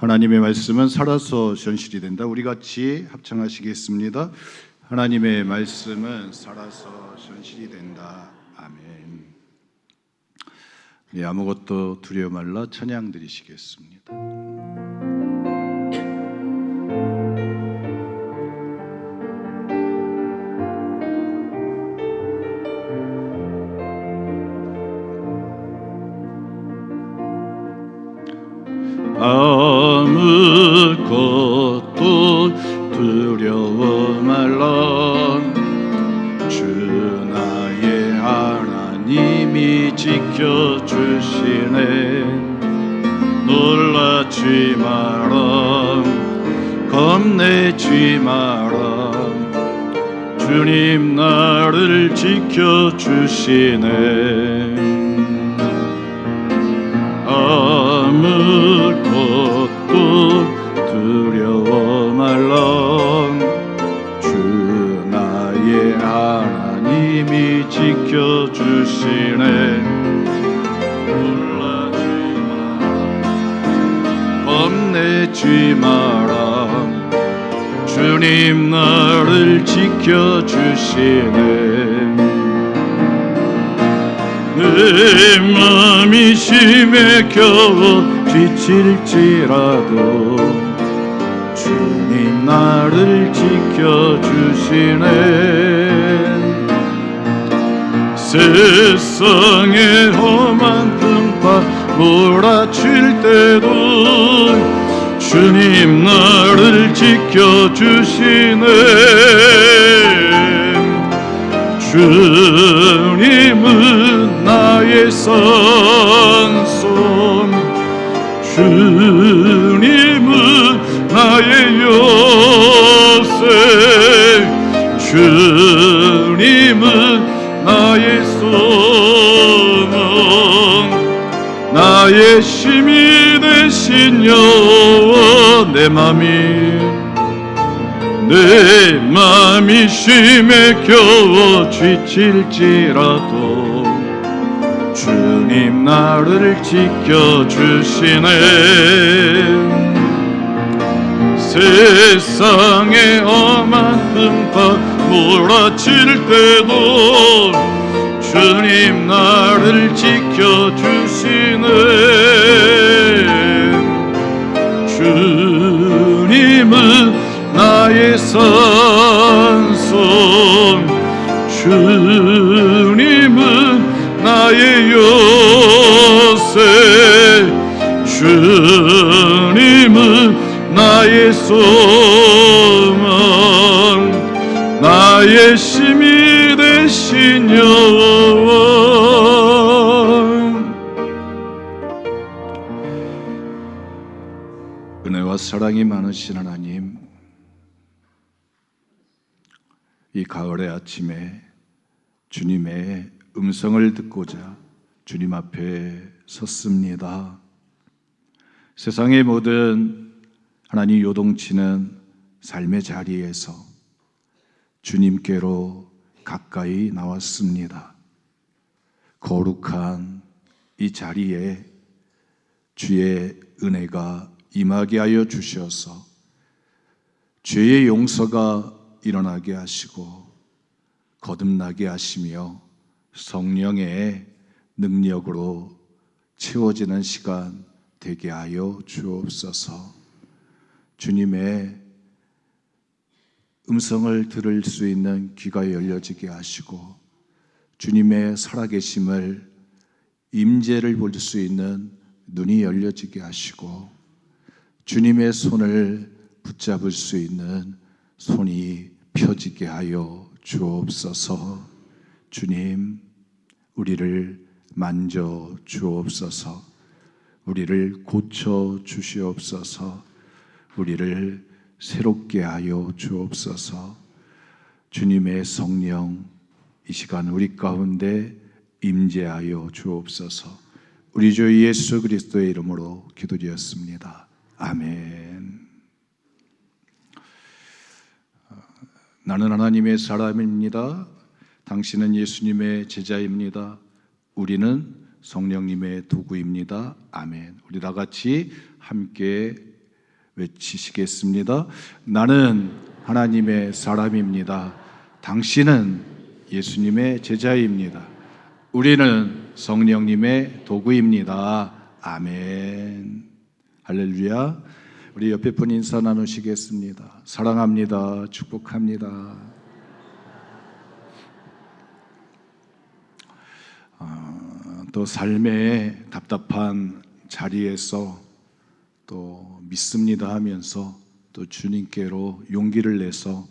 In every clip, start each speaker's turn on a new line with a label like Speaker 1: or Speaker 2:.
Speaker 1: 하나님의 말씀은 살아서 현실이 된다. 우리 같이 합창하시겠습니다. 하나님의 말씀은 살아서 현실이 된다. 아멘. 네, 아무것도 두려워 말라 찬양 드리시겠습니다. 아무것도 두려워 말라. 주 나의 하나님이 지켜주시네. 놀라지 마라, 겁내지 마라. 주님 나를 지켜주시네. 아무것도 두려워 말라. 주 나의 하나님이 지켜주시네. 놀라지 마라, 겁내지 마라. 주님 나를 지켜주시네. 내 맘이 심에 겨워 지칠지라도 주님 나를 지켜주시네. 세상의 험한 틈파 몰아칠 때도 주님 나를 지켜주시네. 주님은 나의 산손, 주님은 나의 요새, 주님은 나의 소망, 나의 힘이 되신 여호와. 내 맘이 심에 겨워 지칠지라도 주님 나를 지켜주시네. 세상의 험한 틈파 몰아칠 때도 주님 나를 지켜주시네. 주님은 나의 산손, 주님은 나의 요새, 주님은 나의 소망, 나의 힘이 되신 여호와. 은혜와 사랑이 많으신 하나님, 이 가을의 아침에 주님의 음성을 듣고자 주님 앞에 섰습니다. 세상의 모든 하나님 요동치는 삶의 자리에서 주님께로 가까이 나왔습니다. 거룩한 이 자리에 주의 은혜가 임하게 하여 주셔서 죄의 용서가 일어나게 하시고 거듭나게 하시며 성령의 능력으로 채워지는 시간 되게 하여 주옵소서. 주님의 음성을 들을 수 있는 귀가 열려지게 하시고 주님의 살아계심을 임재를 볼 수 있는 눈이 열려지게 하시고 주님의 손을 붙잡을 수 있는 손이 펴지게 하여 주옵소서. 주님, 우리를 만져 주옵소서. 우리를 고쳐 주시옵소서. 우리를 새롭게 하여 주옵소서. 주님의 성령 이 시간 우리 가운데 임재하여 주옵소서. 우리 주 예수 그리스도의 이름으로 기도드렸습니다. 아멘. 나는 하나님의 사람입니다. 당신은 예수님의 제자입니다. 우리는 성령님의 도구입니다. 아멘. 우리 다 같이 함께 외치시겠습니다. 나는 하나님의 사람입니다. 당신은 예수님의 제자입니다. 우리는 성령님의 도구입니다. 아멘. 할렐루야. 우리 옆에 분 인사 나누시겠습니다. 사랑합니다. 축복합니다. 또 삶의 답답한 자리에서 또 믿습니다 하면서 또 주님께로 용기를 내서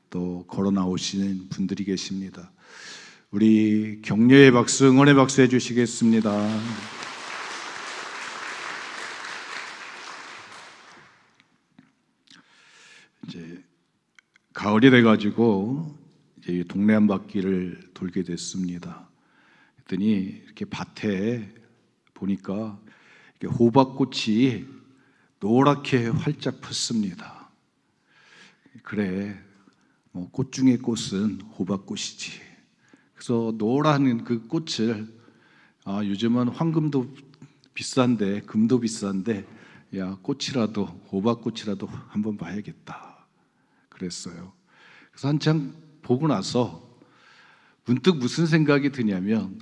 Speaker 1: 또 걸어 나오시는 분들이 계십니다. 우리 격려의 박수, 응원의 박수 해주시겠습니다. 이제 가을이 돼가지고 이제 동네 한 바퀴를 돌게 됐습니다. 그랬더니 이렇게 밭에 보니까 이렇게 호박꽃이 노랗게 활짝 폈습니다. 그래, 뭐 꽃 중에 꽃은 호박꽃이지. 그래서 노란 그 꽃을 요즘은 황금도 비싼데 금도 비싼데 야 꽃이라도 호박꽃이라도 한번 봐야겠다 그랬어요. 그래서 한참 보고 나서 문득 무슨 생각이 드냐면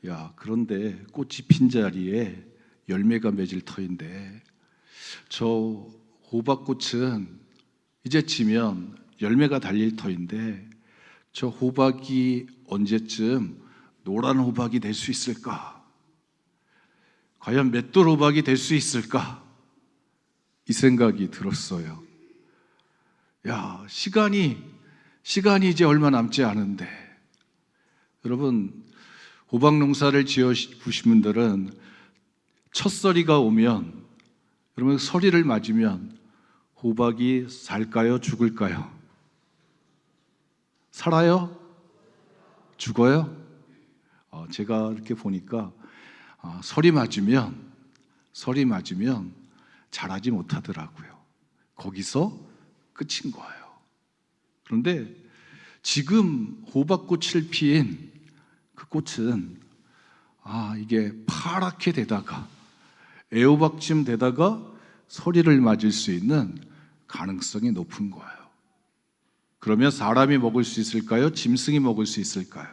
Speaker 1: 야 그런데 꽃이 핀 자리에 열매가 맺을 터인데 저 호박꽃은 이제 지면 열매가 달릴 터인데 저 호박이 언제쯤 노란 호박이 될 수 있을까? 과연 맷돌 호박이 될 수 있을까? 이 생각이 들었어요. 야, 시간이 이제 얼마 남지 않은데 여러분 호박 농사를 지어 보신 분들은 첫 서리가 오면 여러분 서리를 맞으면 호박이 살까요? 죽을까요? 살아요? 죽어요? 제가 이렇게 보니까 서리 맞으면 자라지 못하더라고요. 거기서 끝인 거예요. 그런데 지금 호박꽃을 피인 그 꽃은 이게 파랗게 되다가 애호박쯤 되다가 서리를 맞을 수 있는 가능성이 높은 거예요. 그러면 사람이 먹을 수 있을까요? 짐승이 먹을 수 있을까요?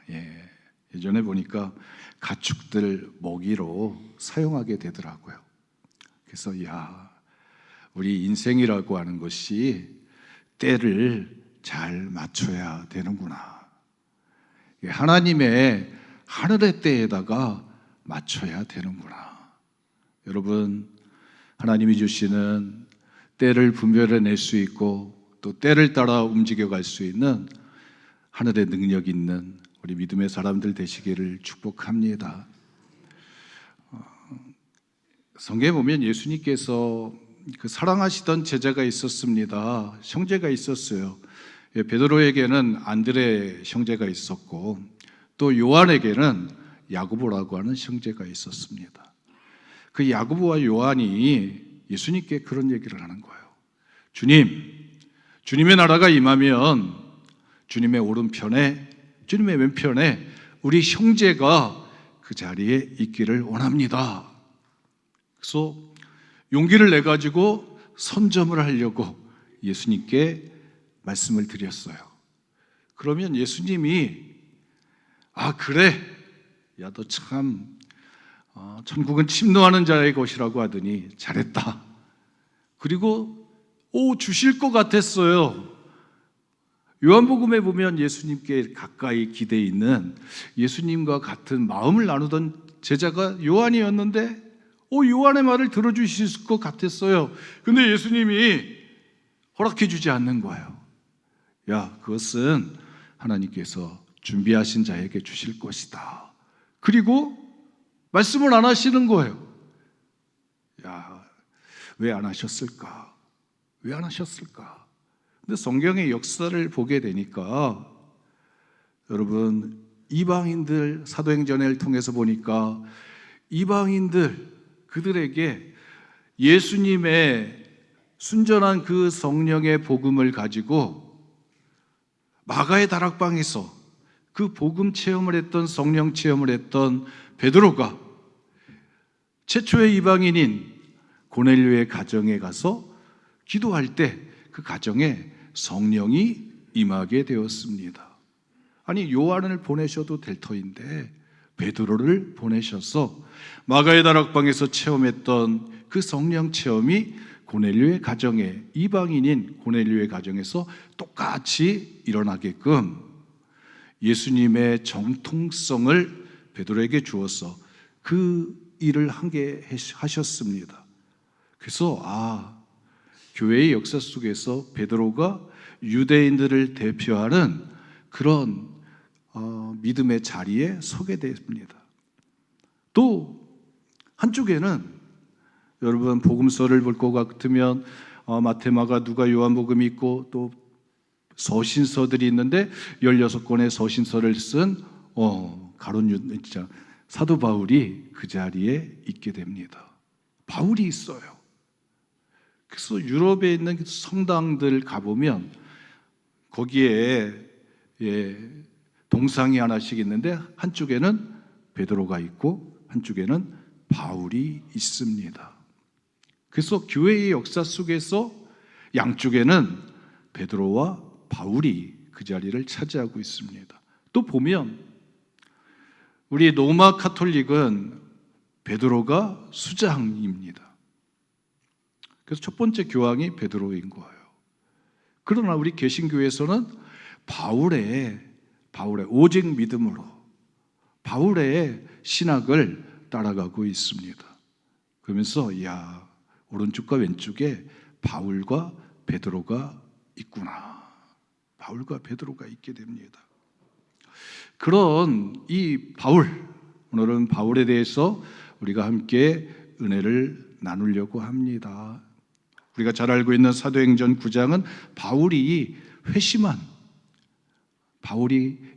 Speaker 1: 예. 예전에 보니까 가축들 먹이로 사용하게 되더라고요. 그래서 우리 인생이라고 하는 것이 때를 잘 맞춰야 되는구나. 하나님의 하늘의 때에다가 맞춰야 되는구나. 여러분, 하나님이 주시는 때를 분별해낼 수 있고 또 때를 따라 움직여갈 수 있는 하늘의 능력 있는 우리 믿음의 사람들 되시기를 축복합니다. 성경에 보면 예수님께서 그 사랑하시던 제자가 있었습니다. 형제가 있었어요. 베드로에게는 안드레 형제가 있었고 또 요한에게는 야고보라고 하는 형제가 있었습니다. 그 야고보와 요한이 예수님께 그런 얘기를 하는 거예요. 주님의 나라가 임하면 주님의 오른편에, 주님의 왼편에 우리 형제가 그 자리에 있기를 원합니다. 그래서 용기를 내가지고 선점을 하려고 예수님께 말씀을 드렸어요. 그러면 예수님이 그래, 야 너 참 천국은 침노하는 자의 것이라고 하더니 잘했다. 그리고 주실 것 같았어요. 요한복음에 보면 예수님께 가까이 기대 있는 예수님과 같은 마음을 나누던 제자가 요한이었는데 요한의 말을 들어주실 것 같았어요. 근데 예수님이 허락해 주지 않는 거예요. 그것은 하나님께서 준비하신 자에게 주실 것이다. 그리고 말씀을 안 하시는 거예요. 왜 안 하셨을까? 왜 안 하셨을까? 근데 성경의 역사를 보게 되니까 여러분 이방인들 사도행전을 통해서 보니까 이방인들 그들에게 예수님의 순전한 그 성령의 복음을 가지고 마가의 다락방에서 그 복음 체험을 했던 성령 체험을 했던 베드로가 최초의 이방인인 고넬료의 가정에 가서 기도할 때 그 가정에 성령이 임하게 되었습니다. 아니, 요한을 보내셔도 될 터인데 베드로를 보내셔서 마가의 다락방에서 체험했던 그 성령 체험이 고넬료의 가정에, 이방인인 고넬료의 가정에서 똑같이 일어나게끔 예수님의 정통성을 베드로에게 주어서 그 일을 하게 하셨습니다. 그래서 교회의 역사 속에서 베드로가 유대인들을 대표하는 그런 믿음의 자리에 서게 됩니다. 또 한쪽에는 여러분 복음서를 볼 것 같으면 마태, 마가, 누가, 요한복음이 있고 또 서신서들이 있는데 16권의 서신서를 쓴 가룟 사도 바울이 그 자리에 있게 됩니다. 바울이 있어요. 그래서 유럽에 있는 성당들 가보면 거기에 동상이 하나씩 있는데 한쪽에는 베드로가 있고 한쪽에는 바울이 있습니다. 그래서 교회의 역사 속에서 양쪽에는 베드로와 바울이 그 자리를 차지하고 있습니다. 또 보면 우리 로마 카톨릭은 베드로가 수장입니다. 그래서 첫 번째 교황이 베드로인 거예요. 그러나 우리 개신교에서는 바울의 오직 믿음으로 바울의 신학을 따라가고 있습니다. 그러면서 오른쪽과 왼쪽에 바울과 베드로가 있구나. 바울과 베드로가 있게 됩니다. 그런 이 바울, 오늘은 바울에 대해서 우리가 함께 은혜를 나누려고 합니다. 우리가 잘 알고 있는 사도행전 9장은 바울이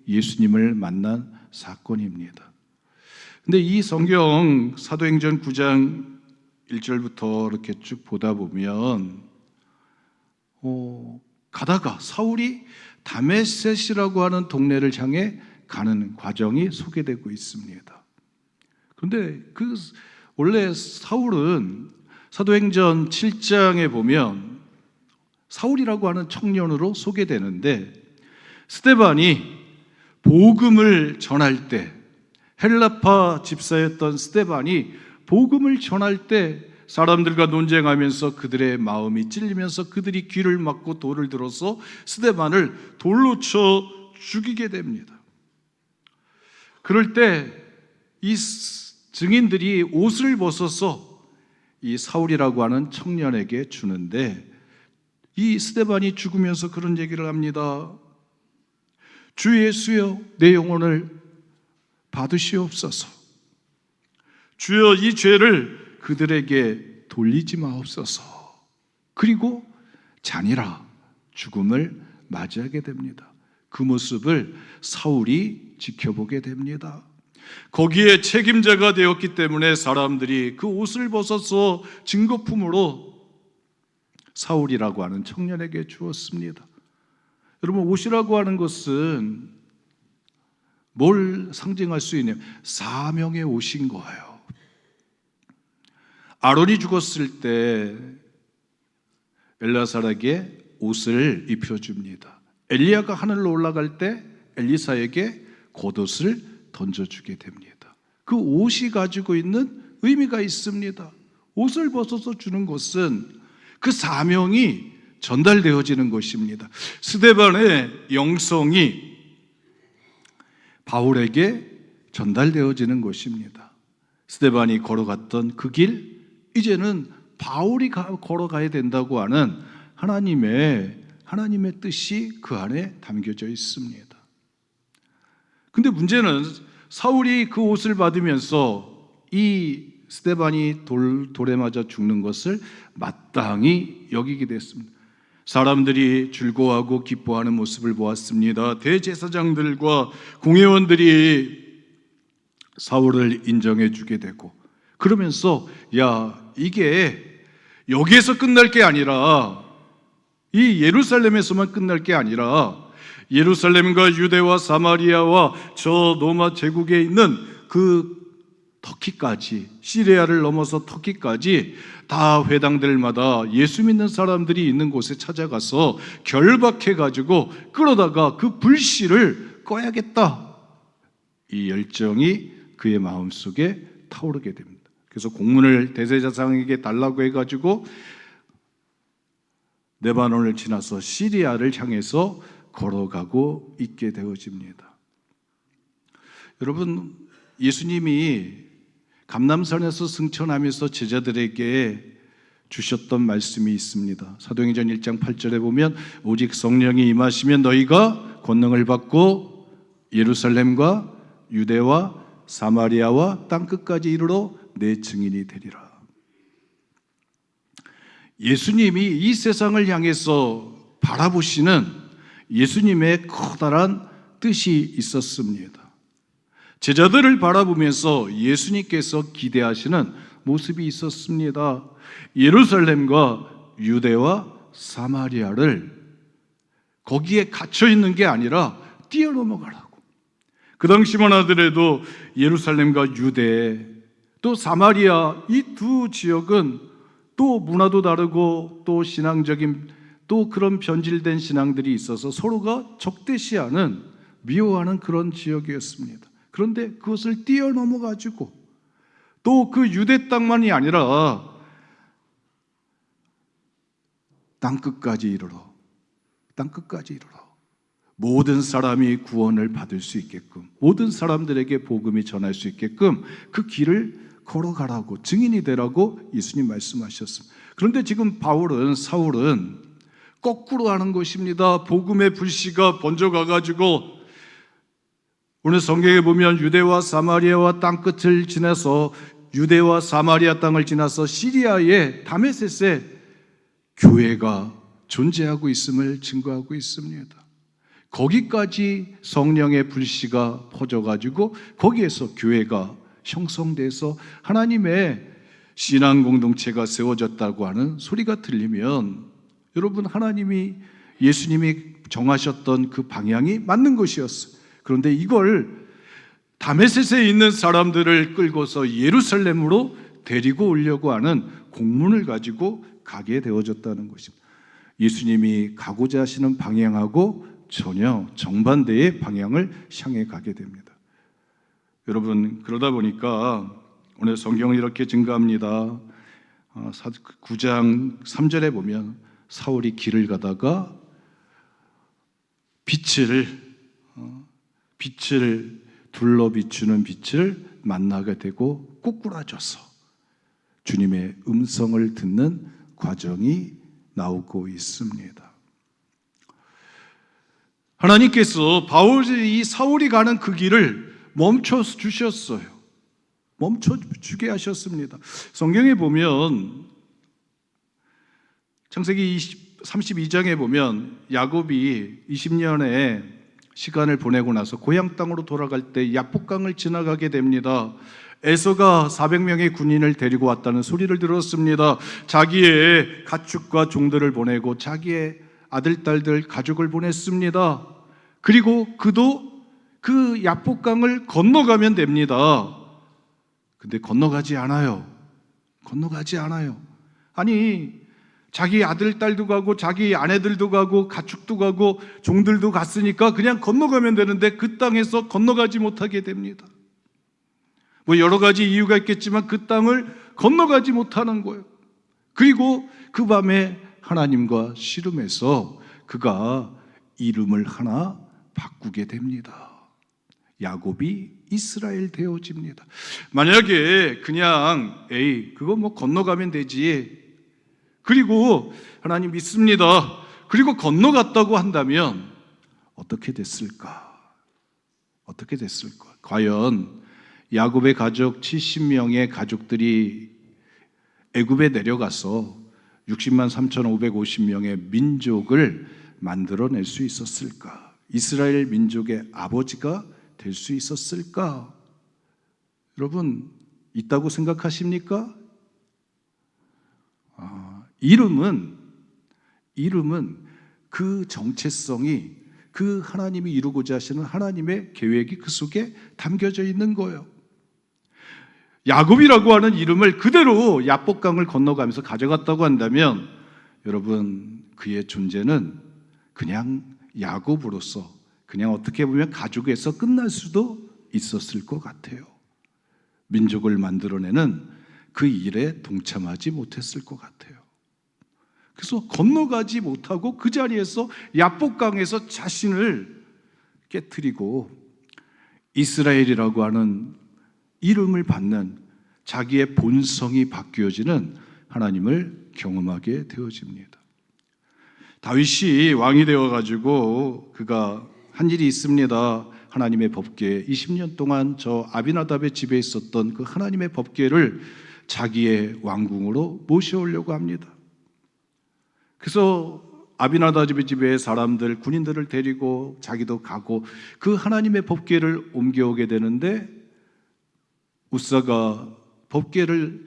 Speaker 1: 예수님을 만난 사건입니다. 근데 이 성경 사도행전 9장 1절부터 이렇게 쭉 보다 보면 가다가 사울이 다메섹이라고 하는 동네를 향해 가는 과정이 소개되고 있습니다. 그런데 원래 사울은 사도행전 7장에 보면 사울이라고 하는 청년으로 소개되는데 스데반이 복음을 전할 때 헬라파 집사였던 스데반이 복음을 전할 때 사람들과 논쟁하면서 그들의 마음이 찔리면서 그들이 귀를 막고 돌을 들어서 스데반을 돌로 쳐 죽이게 됩니다. 그럴 때 이 증인들이 옷을 벗어서 이 사울이라고 하는 청년에게 주는데 이 스데반이 죽으면서 그런 얘기를 합니다. 주 예수여, 내 영혼을 받으시옵소서. 주여, 이 죄를 그들에게 돌리지 마옵소서. 그리고 잔이라 죽음을 맞이하게 됩니다. 그 모습을 사울이 지켜보게 됩니다. 거기에 책임자가 되었기 때문에 사람들이 그 옷을 벗어서 증거품으로 사울이라고 하는 청년에게 주었습니다. 여러분, 옷이라고 하는 것은 뭘 상징할 수 있냐면 사명의 옷인 거예요. 아론이 죽었을 때 엘라살에게 옷을 입혀줍니다. 엘리야가 하늘로 올라갈 때 엘리사에게 겉옷을 던져주게 됩니다. 그 옷이 가지고 있는 의미가 있습니다. 옷을 벗어서 주는 것은 그 사명이 전달되어지는 것입니다. 스데반의 영성이 바울에게 전달되어지는 것입니다. 스데반이 걸어갔던 그 길, 이제는 바울이 걸어가야 된다고 하는 하나님의 뜻이 그 안에 담겨져 있습니다. 근데 문제는 사울이 그 옷을 받으면서 이 스데반이 돌에 맞아 죽는 것을 마땅히 여기게 됐습니다. 사람들이 즐거워하고 기뻐하는 모습을 보았습니다. 대제사장들과 공회원들이 사울을 인정해 주게 되고, 그러면서 이게 여기에서 끝날 게 아니라, 이 예루살렘에서만 끝날 게 아니라 예루살렘과 유대와 사마리아와 저 로마 제국에 있는 그 터키까지, 시리아를 넘어서 터키까지 다 회당들마다 예수 믿는 사람들이 있는 곳에 찾아가서 결박해가지고 끌어다가 그 불씨를 꺼야겠다. 이 열정이 그의 마음속에 타오르게 됩니다. 그래서 공문을 대제사장에게 달라고 해가지고 레바논을 지나서 시리아를 향해서 걸어가고 있게 되어집니다. 여러분, 예수님이 감람산에서 승천하면서 제자들에게 주셨던 말씀이 있습니다. 사도행전 1장 8절에 보면 오직 성령이 임하시면 너희가 권능을 받고 예루살렘과 유대와 사마리아와 땅끝까지 이르러 내 증인이 되리라. 예수님이 이 세상을 향해서 바라보시는 예수님의 커다란 뜻이 있었습니다. 제자들을 바라보면서 예수님께서 기대하시는 모습이 있었습니다. 예루살렘과 유대와 사마리아를 거기에 갇혀 있는 게 아니라 뛰어넘어가라고. 그 당시만 하더라도 예루살렘과 유대 또 사마리아 이 두 지역은 또 문화도 다르고 또 신앙적인 또 그런 변질된 신앙들이 있어서 서로가 적대시하는 미워하는 그런 지역이었습니다. 그런데 그것을 뛰어넘어 가지고 또 그 유대 땅만이 아니라 땅끝까지 이르러 모든 사람이 구원을 받을 수 있게끔 모든 사람들에게 복음이 전할 수 있게끔 그 길을 걸어가라고 증인이 되라고 예수님 말씀하셨습니다. 그런데 지금 사울은 거꾸로 하는 것입니다. 복음의 불씨가 번져가가지고 오늘 성경에 보면 유대와 사마리아와 땅끝을 지나서 유대와 사마리아 땅을 지나서 시리아의 다메섹에 교회가 존재하고 있음을 증거하고 있습니다. 거기까지 성령의 불씨가 퍼져가지고 거기에서 교회가 형성돼서 하나님의 신앙 공동체가 세워졌다고 하는 소리가 들리면 여러분, 예수님이 정하셨던 그 방향이 맞는 것이었어요. 그런데 이걸 다메섹에 있는 사람들을 끌고서 예루살렘으로 데리고 오려고 하는 공문을 가지고 가게 되어졌다는 것입니다. 예수님이 가고자 하시는 방향하고 전혀 정반대의 방향을 향해 가게 됩니다. 여러분, 그러다 보니까 오늘 성경은 이렇게 증가합니다. 9장 3절에 보면 사울이 길을 가다가 빛을 둘러 비추는 빛을 만나게 되고 꼬꾸라져서 주님의 음성을 듣는 과정이 나오고 있습니다. 하나님께서 사울이 가는 그 길을 멈춰 주셨어요. 멈춰 주게 하셨습니다. 성경에 보면 창세기 32장에 보면 야곱이 20년의 시간을 보내고 나서 고향 땅으로 돌아갈 때 야복강을 지나가게 됩니다. 에서가 400명의 군인을 데리고 왔다는 소리를 들었습니다. 자기의 가축과 종들을 보내고 자기의 아들, 딸들, 가족을 보냈습니다. 그리고 그도 그 야복강을 건너가면 됩니다. 근데 건너가지 않아요. 아니, 자기 아들, 딸도 가고 자기 아내들도 가고 가축도 가고 종들도 갔으니까 그냥 건너가면 되는데 그 땅에서 건너가지 못하게 됩니다. 뭐 여러 가지 이유가 있겠지만 그 땅을 건너가지 못하는 거예요. 그리고 그 밤에 하나님과 씨름해서 그가 이름을 하나 바꾸게 됩니다. 야곱이 이스라엘 되어집니다. 만약에 그냥 그거 뭐 건너가면 되지, 그리고 하나님 믿습니다, 그리고 건너갔다고 한다면 어떻게 됐을까? 과연 야곱의 가족 70명의 가족들이 애굽에 내려가서 60만 3,550명의 민족을 만들어낼 수 있었을까? 이스라엘 민족의 아버지가 될 수 있었을까? 여러분, 있다고 생각하십니까? 이름은 그 정체성이 그 하나님이 이루고자 하시는 하나님의 계획이 그 속에 담겨져 있는 거예요. 야곱이라고 하는 이름을 그대로 야복강을 건너가면서 가져갔다고 한다면 여러분, 그의 존재는 그냥 야곱으로서 그냥 어떻게 보면 가족에서 끝날 수도 있었을 것 같아요. 민족을 만들어내는 그 일에 동참하지 못했을 것 같아요. 그래서 건너가지 못하고 그 자리에서 야복강에서 자신을 깨트리고 이스라엘이라고 하는 이름을 받는 자기의 본성이 바뀌어지는 하나님을 경험하게 되어집니다. 다윗이 왕이 되어가지고 그가 한 일이 있습니다. 하나님의 법궤, 20년 동안 저 아비나답의 집에 있었던 그 하나님의 법궤를 자기의 왕궁으로 모셔오려고 합니다. 그래서 아비나답의 집에 사람들, 군인들을 데리고 자기도 가고 그 하나님의 법궤를 옮겨오게 되는데 우사가 법궤를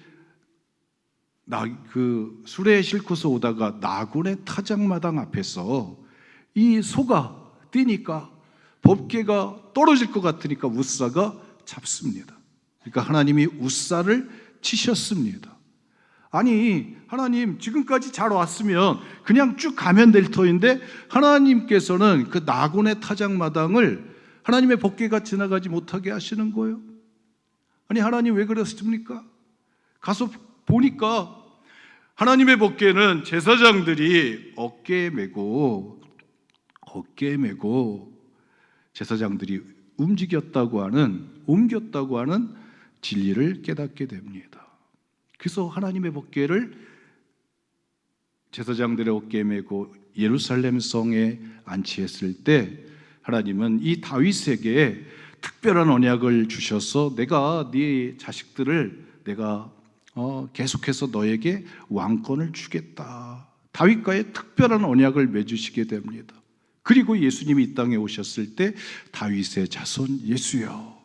Speaker 1: 그 수레에 싣고서 오다가 나군의 타작마당 앞에서 이 소가 뛰니까 법궤가 떨어질 것 같으니까 우사가 잡습니다. 그러니까 하나님이 우사를 치셨습니다. 아니, 하나님 지금까지 잘 왔으면 그냥 쭉 가면 될 터인데 하나님께서는 그 나군의 타작마당을 하나님의 법궤가 지나가지 못하게 하시는 거예요. 아니, 하나님 왜 그랬습니까? 가서 보니까 하나님의 법궤는 제사장들이 어깨에 메고 제사장들이 옮겼다고 하는 진리를 깨닫게 됩니다. 그래서 하나님의 법궤를 제사장들의 어깨에 메고 예루살렘 성에 안치했을 때 하나님은 이 다윗에게 특별한 언약을 주셔서 내가 네 자식들을 내가 계속해서 너에게 왕권을 주겠다. 다윗과의 특별한 언약을 맺으시게 됩니다. 그리고 예수님이 이 땅에 오셨을 때 다윗의 자손 예수여,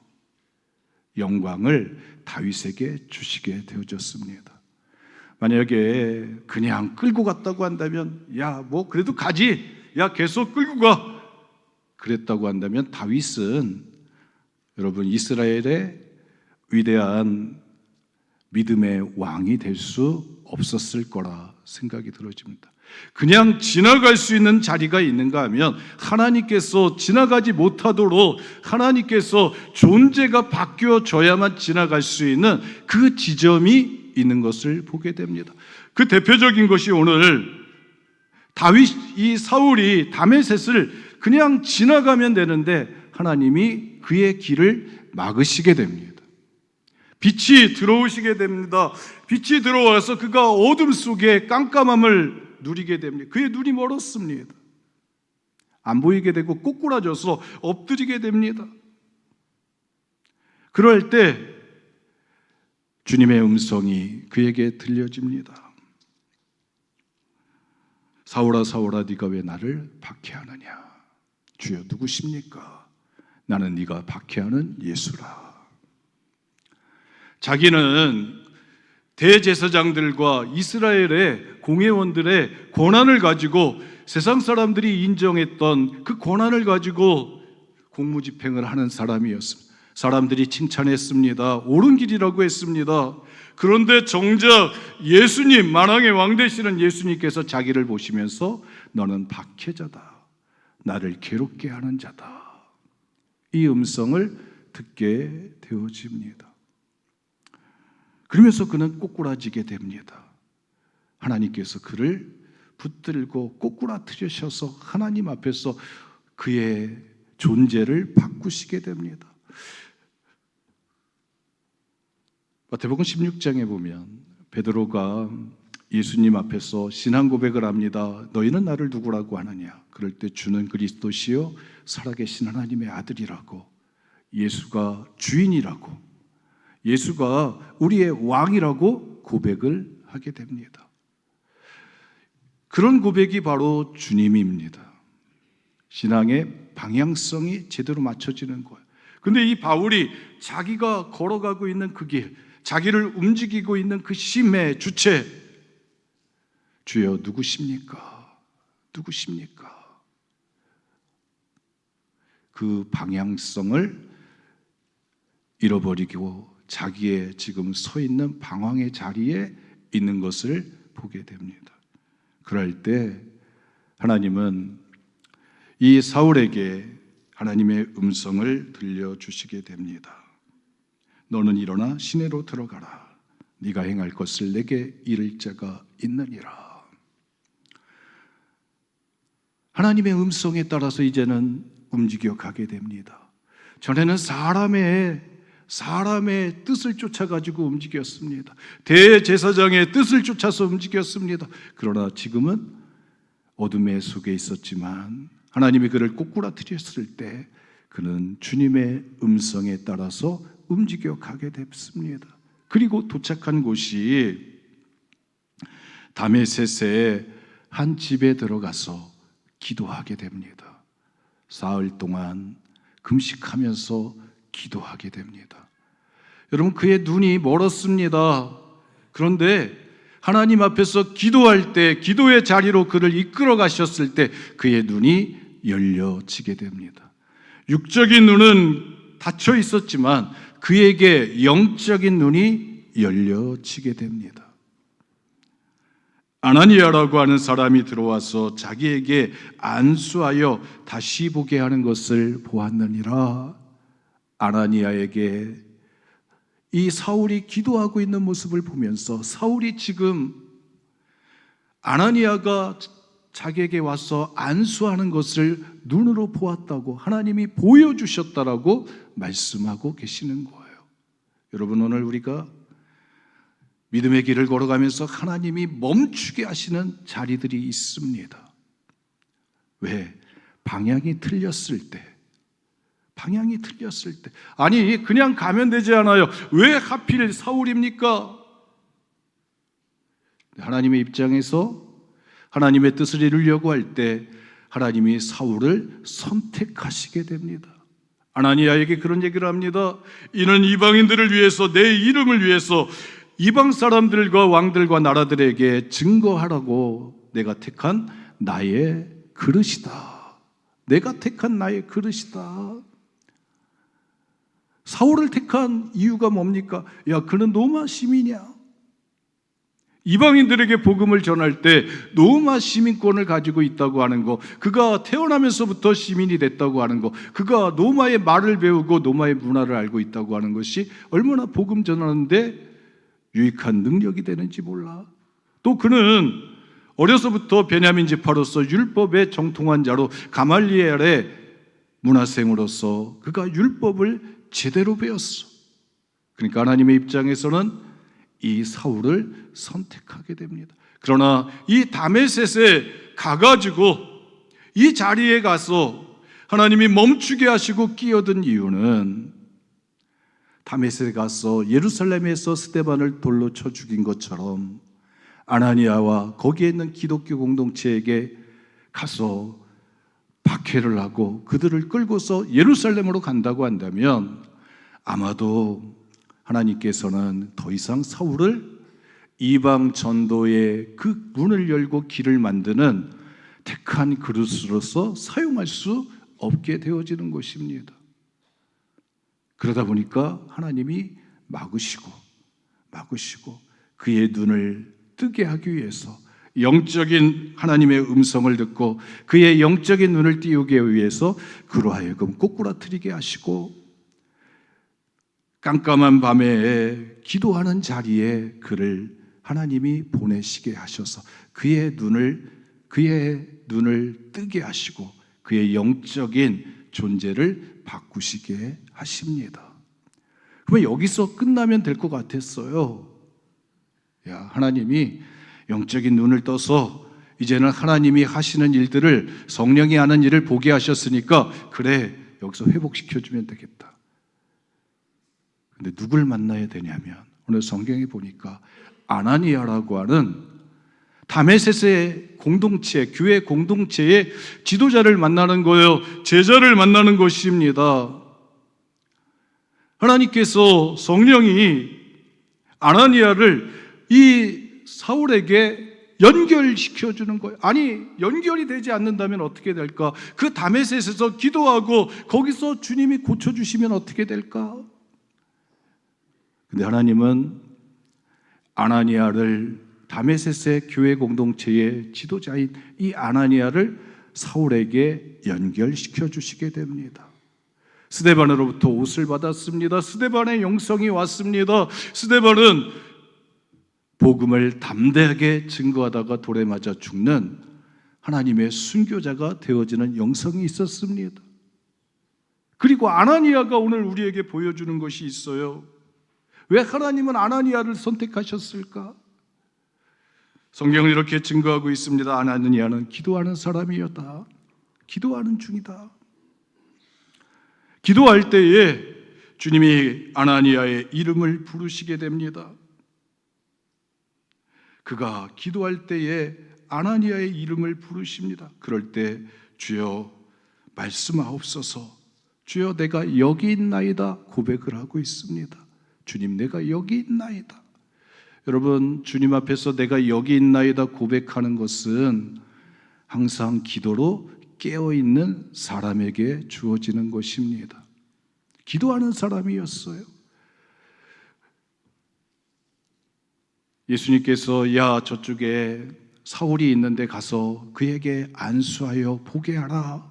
Speaker 1: 영광을 다윗에게 주시게 되어졌습니다. 만약에 그냥 끌고 갔다고 한다면 야, 뭐 그래도 가지, 야 계속 끌고 가, 그랬다고 한다면 다윗은 여러분 이스라엘의 위대한 믿음의 왕이 될 수 없었을 거라 생각이 들어집니다. 그냥 지나갈 수 있는 자리가 있는가 하면 하나님께서 지나가지 못하도록 하나님께서 존재가 바뀌어져야만 지나갈 수 있는 그 지점이 있는 것을 보게 됩니다. 그 대표적인 것이 오늘 이 사울이 다메섹을 그냥 지나가면 되는데 하나님이 그의 길을 막으시게 됩니다. 빛이 들어오시게 됩니다. 빛이 들어와서 그가 어둠 속에 깜깜함을 누리게 됩니다. 그의 눈이 멀었습니다. 안 보이게 되고 꼬꾸라져서 엎드리게 됩니다. 그럴 때 주님의 음성이 그에게 들려집니다. 사울아 사울아 네가 왜 나를 박해하느냐? 주여 누구십니까? 나는 네가 박해하는 예수라. 자기는 대제사장들과 이스라엘의 공회원들의 권한을 가지고 세상 사람들이 인정했던 그 권한을 가지고 공무집행을 하는 사람이었습니다. 사람들이 칭찬했습니다. 옳은 길이라고 했습니다. 그런데 정작 예수님, 만왕의 왕 되시는 예수님께서 자기를 보시면서 너는 박해자다, 나를 괴롭게 하는 자다, 이 음성을 듣게 되어집니다. 그러면서 그는 꼬꾸라지게 됩니다. 하나님께서 그를 붙들고 꼬꾸라뜨리셔서 하나님 앞에서 그의 존재를 바꾸시게 됩니다. 마태복음 16장에 보면 베드로가 예수님 앞에서 신앙 고백을 합니다. 너희는 나를 누구라고 하느냐? 그럴 때 주는 그리스도시요 살아계신 하나님의 아들이라고, 예수가 주인이라고, 예수가 우리의 왕이라고 고백을 하게 됩니다. 그런 고백이 바로 주님입니다. 신앙의 방향성이 제대로 맞춰지는 거예요. 근데 이 바울이 자기가 걸어가고 있는 그 길, 자기를 움직이고 있는 그 심의 주체, 주여 누구십니까? 누구십니까? 그 방향성을 잃어버리고 자기의 지금 서 있는 방황의 자리에 있는 것을 보게 됩니다. 그럴 때 하나님은 이 사울에게 하나님의 음성을 들려주시게 됩니다. 너는 일어나 시내로 들어가라. 네가 행할 것을 내게 이를 자가 있느니라. 하나님의 음성에 따라서 이제는 움직여 가게 됩니다. 전에는 사람의 뜻을 쫓아가지고 움직였습니다. 대제사장의 뜻을 쫓아서 움직였습니다. 그러나 지금은 어둠의 속에 있었지만 하나님이 그를 꼬꾸라뜨렸을 때 그는 주님의 음성에 따라서 움직여 가게 됐습니다. 그리고 도착한 곳이 다메섹의 한 집에 들어가서 기도하게 됩니다. 사흘 동안 금식하면서 기도하게 됩니다. 여러분, 그의 눈이 멀었습니다. 그런데 하나님 앞에서 기도할 때, 기도의 자리로 그를 이끌어 가셨을 때 그의 눈이 열려지게 됩니다. 육적인 눈은 닫혀 있었지만 그에게 영적인 눈이 열려지게 됩니다. 아나니아라고 하는 사람이 들어와서 자기에게 안수하여 다시 보게 하는 것을 보았느니라. 아나니아에게 이 사울이 기도하고 있는 모습을 보면서 사울이 지금 아나니아가 자기에게 와서 안수하는 것을 눈으로 보았다고 하나님이 보여주셨다라고 말씀하고 계시는 거예요. 여러분, 오늘 우리가 믿음의 길을 걸어가면서 하나님이 멈추게 하시는 자리들이 있습니다. 왜? 방향이 틀렸을 때. 아니, 그냥 가면 되지 않아요. 왜 하필 사울입니까? 하나님의 입장에서 하나님의 뜻을 이루려고 할 때 하나님이 사울을 선택하시게 됩니다. 아나니아에게 그런 얘기를 합니다. 이는 이방인들을 위해서, 내 이름을 위해서 이방 사람들과 왕들과 나라들에게 증거하라고 내가 택한 나의 그릇이다. 사울을 택한 이유가 뭡니까? 야, 그는 로마 시민이야. 이방인들에게 복음을 전할 때 로마 시민권을 가지고 있다고 하는 거, 그가 태어나면서부터 시민이 됐다고 하는 거, 그가 로마의 말을 배우고 로마의 문화를 알고 있다고 하는 것이 얼마나 복음 전하는데 유익한 능력이 되는지 몰라. 또 그는 어려서부터 베냐민 지파로서 율법에 정통한 자로 가말리엘의 문화생으로서 그가 율법을 제대로 배웠어. 그러니까 하나님의 입장에서는 이 사울을 선택하게 됩니다. 그러나 이 다메섹에 가가지고 이 자리에 가서 하나님이 멈추게 하시고 끼어든 이유는 다메섹에 가서 예루살렘에서 스데반을 돌로 쳐 죽인 것처럼 아나니아와 거기에 있는 기독교 공동체에게 가서 박해를 하고 그들을 끌고서 예루살렘으로 간다고 한다면 아마도 하나님께서는 더 이상 사울을 이방 전도의 그 문을 열고 길을 만드는 택한 그릇으로서 사용할 수 없게 되어지는 것입니다. 그러다 보니까 하나님이 막으시고 그의 눈을 뜨게 하기 위해서 영적인 하나님의 음성을 듣고 그의 영적인 눈을 띄우기 위해서 그로 하여금 꼬꾸라뜨리게 하시고 깜깜한 밤에 기도하는 자리에 그를 하나님이 보내시게 하셔서 그의 눈을 뜨게 하시고 그의 영적인 존재를 바꾸시게 하십니다. 그러면 여기서 끝나면 될 것 같았어요. 야, 하나님이 영적인 눈을 떠서 이제는 하나님이 하시는 일들을, 성령이 하는 일을 보게 하셨으니까 그래, 여기서 회복시켜주면 되겠다. 근데 누굴 만나야 되냐면 오늘 성경에 보니까 아나니아라고 하는 다메섹의 공동체, 교회 공동체의 지도자를 만나는 거예요. 제자를 만나는 것입니다. 하나님께서 성령이 아나니아를 이 사울에게 연결시켜주는 거예요. 아니, 연결이 되지 않는다면 어떻게 될까? 그 다메섹에서 기도하고 거기서 주님이 고쳐주시면 어떻게 될까? 근데 하나님은 아나니아를 다메섹의 교회 공동체의 지도자인 이 아나니아를 사울에게 연결시켜 주시게 됩니다. 스데반으로부터 옷을 받았습니다. 스데반의 영성이 왔습니다. 스데반은 복음을 담대하게 증거하다가 돌에 맞아 죽는 하나님의 순교자가 되어지는 영성이 있었습니다. 그리고 아나니아가 오늘 우리에게 보여주는 것이 있어요. 왜 하나님은 아나니아를 선택하셨을까? 성경은 이렇게 증거하고 있습니다. 아나니아는 기도하는 사람이었다. 기도하는 중이다. 기도할 때에 주님이 아나니아의 이름을 부르시게 됩니다. 그가 기도할 때에 아나니아의 이름을 부르십니다. 그럴 때 주여 말씀하옵소서, 주여 내가 여기 있나이다 고백을 하고 있습니다. 주님 내가 여기 있나이다. 여러분, 주님 앞에서 내가 여기 있나이다 고백하는 것은 항상 기도로 깨어있는 사람에게 주어지는 것입니다. 기도하는 사람이었어요. 예수님께서 야 저쪽에 사울이 있는데 가서 그에게 안수하여 보게 하라.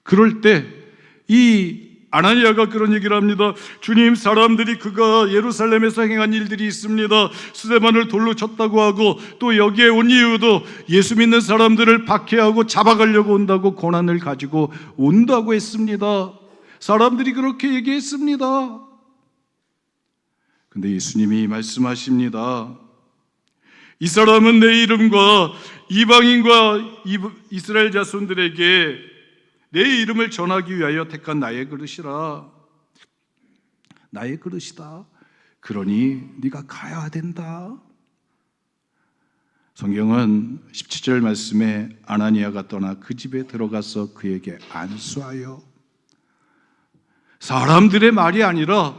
Speaker 1: 그럴 때 이 아나니아가 그런 얘기를 합니다. 주님, 사람들이 그가 예루살렘에서 행한 일들이 있습니다. 스데반을 돌로 쳤다고 하고 또 여기에 온 이유도 예수 믿는 사람들을 박해하고 잡아가려고 온다고 권한을 가지고 온다고 했습니다. 사람들이 그렇게 얘기했습니다. 근데 예수님이 말씀하십니다. 이 사람은 내 이름과 이방인과 이스라엘 자손들에게 내 이름을 전하기 위하여 택한 나의 그릇이라. 나의 그릇이다. 그러니 네가 가야 된다. 성경은 17절 말씀에 아나니아가 떠나 그 집에 들어가서 그에게 안수하여, 사람들의 말이 아니라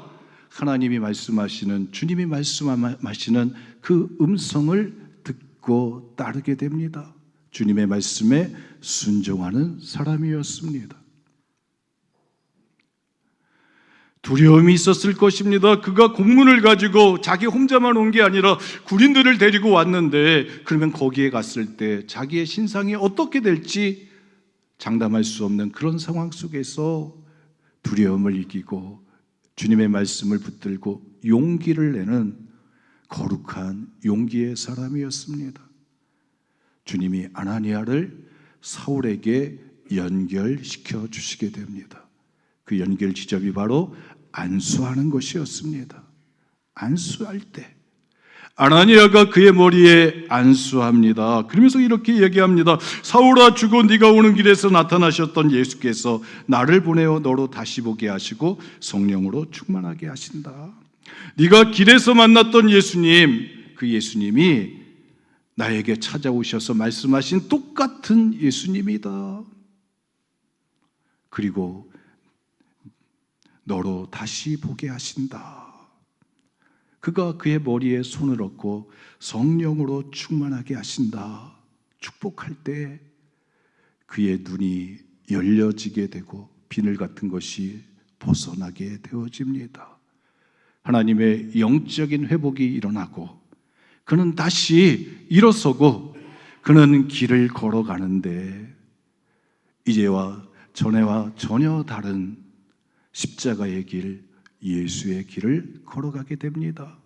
Speaker 1: 하나님이 말씀하시는, 주님이 말씀하시는 그 음성을 듣고 따르게 됩니다. 주님의 말씀에 순종하는 사람이었습니다. 두려움이 있었을 것입니다. 그가 공문을 가지고 자기 혼자만 온 게 아니라 군인들을 데리고 왔는데, 그러면 거기에 갔을 때 자기의 신상이 어떻게 될지 장담할 수 없는 그런 상황 속에서 두려움을 이기고 주님의 말씀을 붙들고 용기를 내는 거룩한 용기의 사람이었습니다. 주님이 아나니아를 사울에게 연결시켜 주시게 됩니다. 그 연결 지점이 바로 안수하는 것이었습니다. 안수할 때 아나니아가 그의 머리에 안수합니다. 그러면서 이렇게 얘기합니다. 사울아, 주고 네가 오는 길에서 나타나셨던 예수께서 나를 보내어 너로 다시 보게 하시고 성령으로 충만하게 하신다. 네가 길에서 만났던 예수님, 그 예수님이 나에게 찾아오셔서 말씀하신 똑같은 예수님이다. 그리고 너로 다시 보게 하신다. 그가 그의 머리에 손을 얹고 성령으로 충만하게 하신다. 축복할 때 그의 눈이 열려지게 되고 비늘 같은 것이 벗어나게 되어집니다. 하나님의 영적인 회복이 일어나고 그는 다시 일어서고 그는 길을 걸어가는데 이제와 전에와 전혀 다른 십자가의 길, 예수의 길을 걸어가게 됩니다.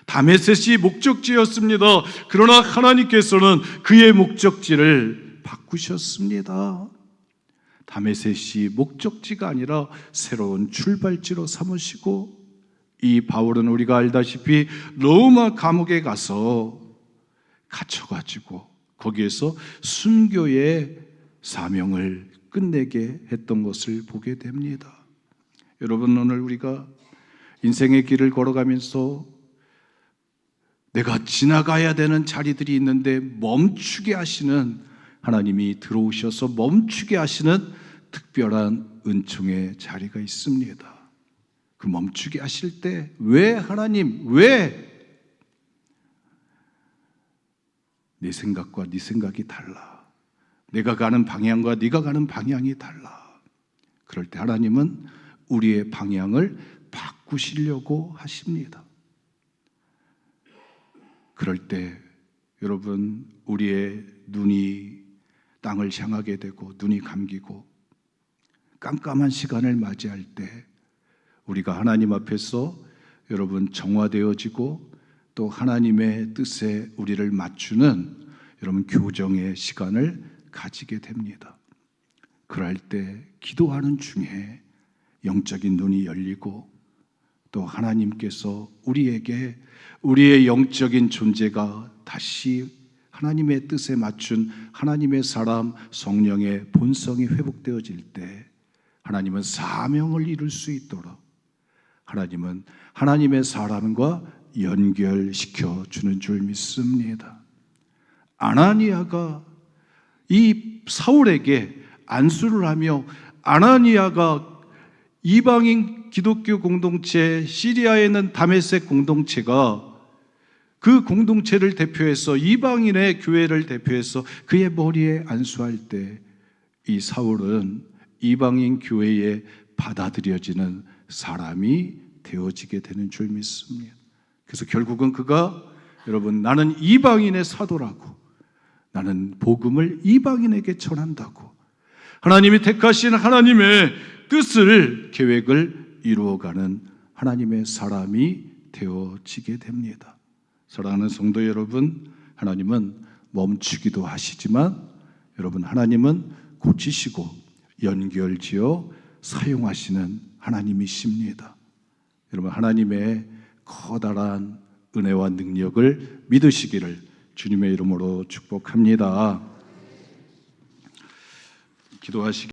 Speaker 1: 다메섹이 목적지였습니다. 그러나 하나님께서는 그의 목적지를 바꾸셨습니다. 다메섹이 목적지가 아니라 새로운 출발지로 삼으시고, 이 바울은 우리가 알다시피 로마 감옥에 가서 갇혀가지고 거기에서 순교의 사명을 끝내게 했던 것을 보게 됩니다. 여러분, 오늘 우리가 인생의 길을 걸어가면서 내가 지나가야 되는 자리들이 있는데 멈추게 하시는, 하나님이 들어오셔서 멈추게 하시는 특별한 은총의 자리가 있습니다. 그 멈추게 하실 때 왜 하나님, 왜 내 생각과 네 생각이 달라, 내가 가는 방향과 네가 가는 방향이 달라, 그럴 때 하나님은 우리의 방향을 바꾸시는 바꾸시려고 하십니다. 그럴 때 여러분, 우리의 눈이 땅을 향하게 되고 눈이 감기고 깜깜한 시간을 맞이할 때 우리가 하나님 앞에서 여러분 정화되어지고 또 하나님의 뜻에 우리를 맞추는 여러분 교정의 시간을 가지게 됩니다. 그럴 때 기도하는 중에 영적인 눈이 열리고 또 하나님께서 우리에게 우리의 영적인 존재가 다시 하나님의 뜻에 맞춘 하나님의 사람 성령의 본성이 회복되어질 때 하나님은 사명을 이룰 수 있도록 하나님은 하나님의 사람과 연결시켜 주는 줄 믿습니다. 아나니아가 이 사울에게 안수를 하며 아나니아가 이방인 기독교 공동체 시리아에 있는 다메섹 공동체가 그 공동체를 대표해서 이방인의 교회를 대표해서 그의 머리에 안수할 때 이 사울은 이방인 교회에 받아들여지는 사람이 되어지게 되는 줄 믿습니다. 그래서 결국은 그가 여러분 나는 이방인의 사도라고 나는 복음을 이방인에게 전한다고 하나님이 택하신 하나님의 뜻을 계획을 이루어가는 하나님의 사람이 되어지게 됩니다. 사랑하는 성도 여러분, 하나님은 멈추기도 하시지만 여러분 하나님은 고치시고 연결지어 사용하시는 하나님이십니다. 여러분 하나님의 커다란 은혜와 능력을 믿으시기를 주님의 이름으로 축복합니다. 기도하시기